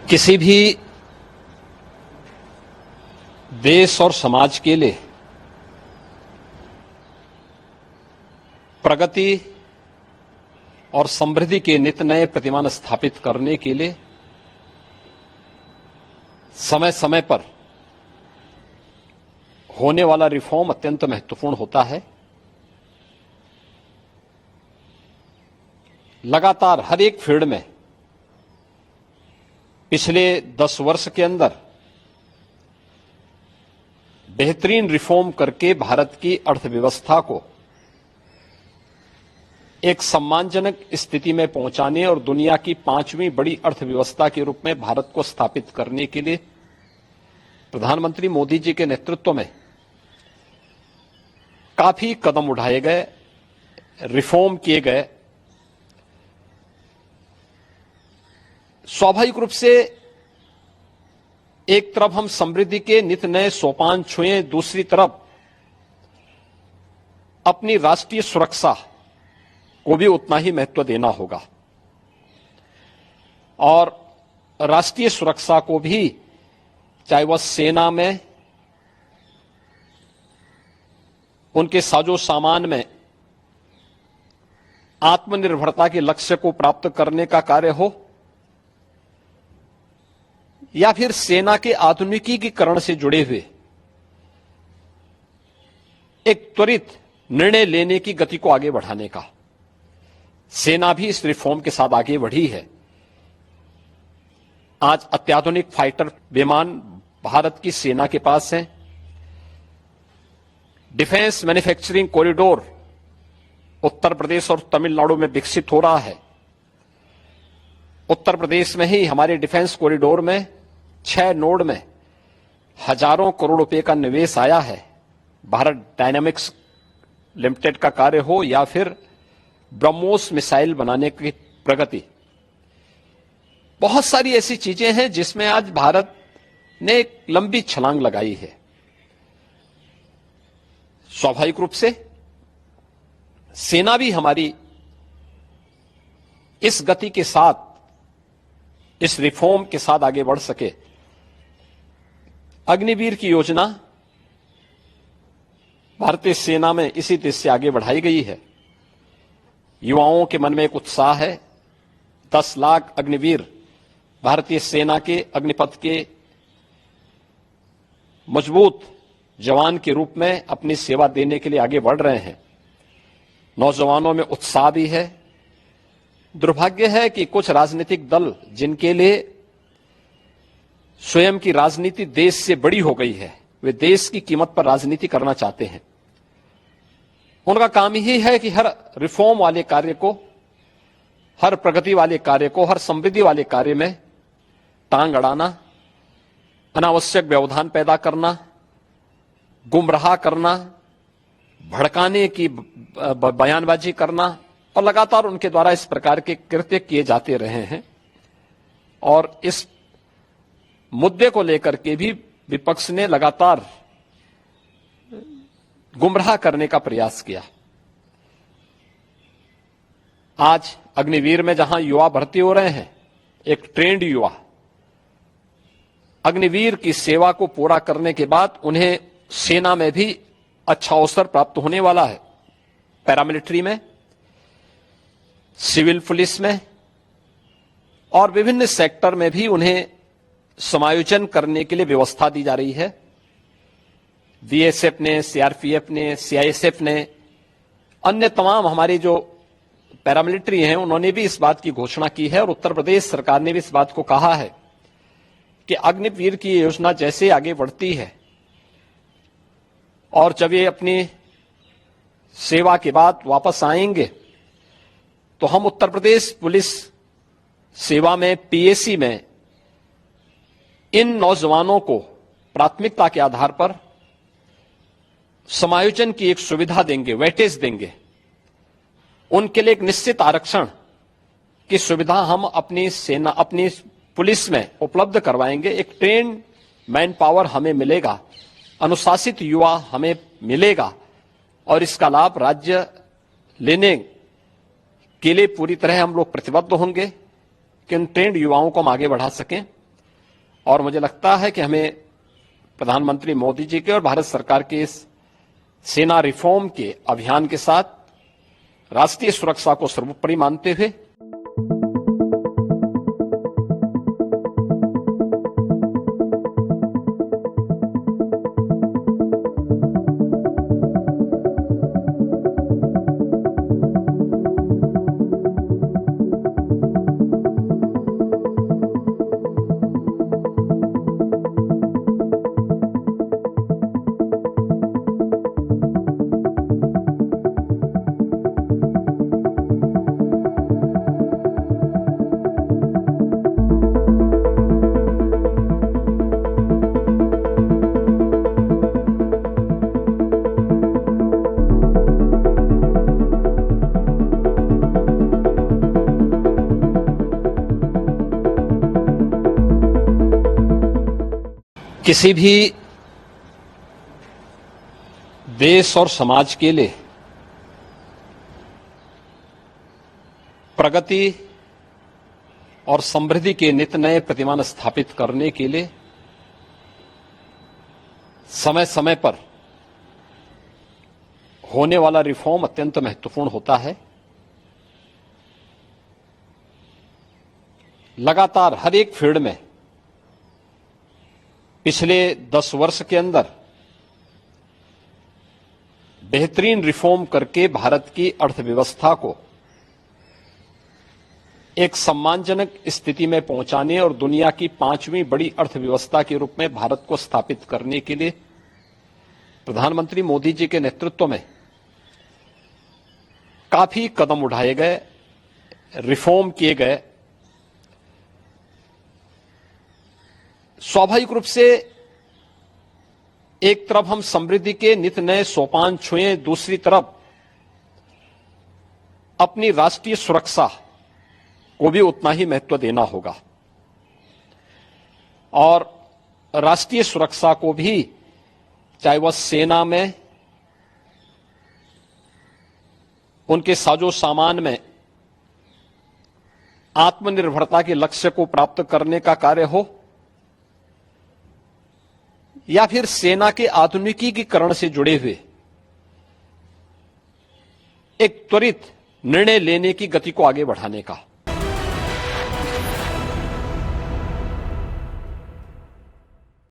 किसी भी देश और समाज के लिए प्रगति और समृद्धि के नित नए प्रतिमान स्थापित करने के लिए समय समय पर होने वाला रिफॉर्म अत्यंत महत्वपूर्ण होता है। लगातार हर एक फील्ड में पिछले 10 वर्ष के अंदर बेहतरीन रिफॉर्म करके भारत की अर्थव्यवस्था को एक सम्मानजनक स्थिति में पहुंचाने और दुनिया की 5वीं बड़ी अर्थव्यवस्था के रूप में भारत को स्थापित करने के लिए प्रधानमंत्री मोदी जी के नेतृत्व में काफी कदम उठाए गए, रिफॉर्म किए गए। स्वाभाविक रूप से एक तरफ हम समृद्धि के नित नए सोपान छुए, दूसरी तरफ अपनी राष्ट्रीय सुरक्षा को भी उतना ही महत्व देना होगा और राष्ट्रीय सुरक्षा को भी, चाहे वह सेना में, उनके साजो सामान में आत्मनिर्भरता के लक्ष्य को प्राप्त करने का कार्य हो या फिर सेना के आधुनिकीकरण से जुड़े हुए एक त्वरित निर्णय लेने की गति को आगे बढ़ाने का, सेना भी इस रिफॉर्म के साथ आगे बढ़ी है। आज अत्याधुनिक फाइटर विमान भारत की सेना के पास हैं। Defence manufacturing corridor Uttar Pradesh और तमिलनाडु में विकसित हो रहा है। उत्तर प्रदेश में ही हमारे डिफेंस कॉरिडोर में 6 नोड में हजारों करोड़ रुपए का निवेश आया है। भारत डायनामिक्स लिमिटेड का कार्य हो या फिर ब्रह्मोस मिसाइल बनाने की प्रगति, बहुत सारी ऐसी चीजें हैं जिसमें आज भारत ने एक लंबी छलांग लगाई है। स्वाभाविक रूप से सेना भी हमारी इस गति के साथ, इस रिफॉर्म के साथ आगे बढ़ सके। अग्निवीर की योजना भारतीय सेना में इसी देश से आगे बढ़ाई गई है। युवाओं के मन में एक उत्साह है। 10 लाख अग्निवीर भारतीय सेना के अग्निपथ के मजबूत जवान के रूप में अपनी सेवा देने के लिए आगे बढ़ रहे हैं। नौजवानों में उत्साह भी है। दुर्भाग्य है कि कुछ राजनीतिक दल जिनके लिए स्वयं की राजनीति देश से बड़ी हो गई है, वे देश की कीमत पर राजनीति करना चाहते हैं। उनका काम ही है कि हर रिफॉर्म वाले कार्य को, हर प्रगति वाले कार्य को, हर समृद्धि वाले कार्य में टांग अड़ाना, अनावश्यक व्यवधान पैदा करना, गुमराह करना, भड़काने की बयानबाजी करना और लगातार उनके द्वारा इस प्रकार के कृत्य किए जाते रहे हैं। और इस मुद्दे को लेकर के भी विपक्ष ने लगातार गुमराह करने का प्रयास किया। आज अग्निवीर में जहां युवा भर्ती हो रहे हैं, एक ट्रेंड युवा अग्निवीर की सेवा को पूरा करने के बाद उन्हें सेना में भी अच्छा अवसर प्राप्त होने वाला है। पैरामिलिट्री में, सिविल पुलिस में और विभिन्न सेक्टर में भी उन्हें समायोजन करने के लिए व्यवस्था दी जा रही है। बीएसएफ ने, सीआरपीएफ ने, सीआईएसएफ ने, अन्य तमाम हमारे जो पैरामिलिट्री हैं, उन्होंने भी इस बात की घोषणा की है और उत्तर प्रदेश सरकार ने भी इस बात को कहा है कि अग्निवीर की योजना जैसे आगे बढ़ती है और जब ये अपनी सेवा के बाद वापस आएंगे तो हम उत्तर प्रदेश पुलिस सेवा में, पीएसी में इन नौजवानों को प्राथमिकता के आधार पर समायोजन की एक सुविधा देंगे, वेटेज देंगे। उनके लिए एक निश्चित आरक्षण की सुविधा हम अपनी सेना, अपनी पुलिस में उपलब्ध करवाएंगे। एक ट्रेन्ड मैन पावर हमें मिलेगा, अनुशासित युवा हमें मिलेगा और इसका लाभ राज्य लेने के लिए पूरी तरह हम लोग प्रतिबद्ध होंगे कि उन ट्रेंड युवाओं को हम आगे बढ़ा सकें। और मुझे लगता है कि हमें प्रधानमंत्री मोदी जी के और भारत सरकार के इस सेना रिफॉर्म के अभियान के साथ राष्ट्रीय सुरक्षा को सर्वोपरि मानते हुए किसी भी देश और समाज के लिए प्रगति और समृद्धि के नित नए प्रतिमान स्थापित करने के लिए समय समय पर होने वाला रिफॉर्म अत्यंत महत्वपूर्ण होता है। लगातार हर एक फील्ड में पिछले 10 वर्ष के अंदर बेहतरीन रिफॉर्म करके भारत की अर्थव्यवस्था को एक सम्मानजनक स्थिति में पहुंचाने और दुनिया की 5वीं बड़ी अर्थव्यवस्था के रूप में भारत को स्थापित करने के लिए प्रधानमंत्री मोदी जी के नेतृत्व में काफी कदम उठाए गए, रिफॉर्म किए गए। स्वाभाविक रूप से एक तरफ हम समृद्धि के नित नए सोपान छुए, दूसरी तरफ अपनी राष्ट्रीय सुरक्षा को भी उतना ही महत्व देना होगा और राष्ट्रीय सुरक्षा को भी, चाहे वह सेना में, उनके साजो सामान में आत्मनिर्भरता के लक्ष्य को प्राप्त करने का कार्य हो या फिर सेना के आधुनिकीकरण से जुड़े हुए एक त्वरित निर्णय लेने की गति को आगे बढ़ाने का।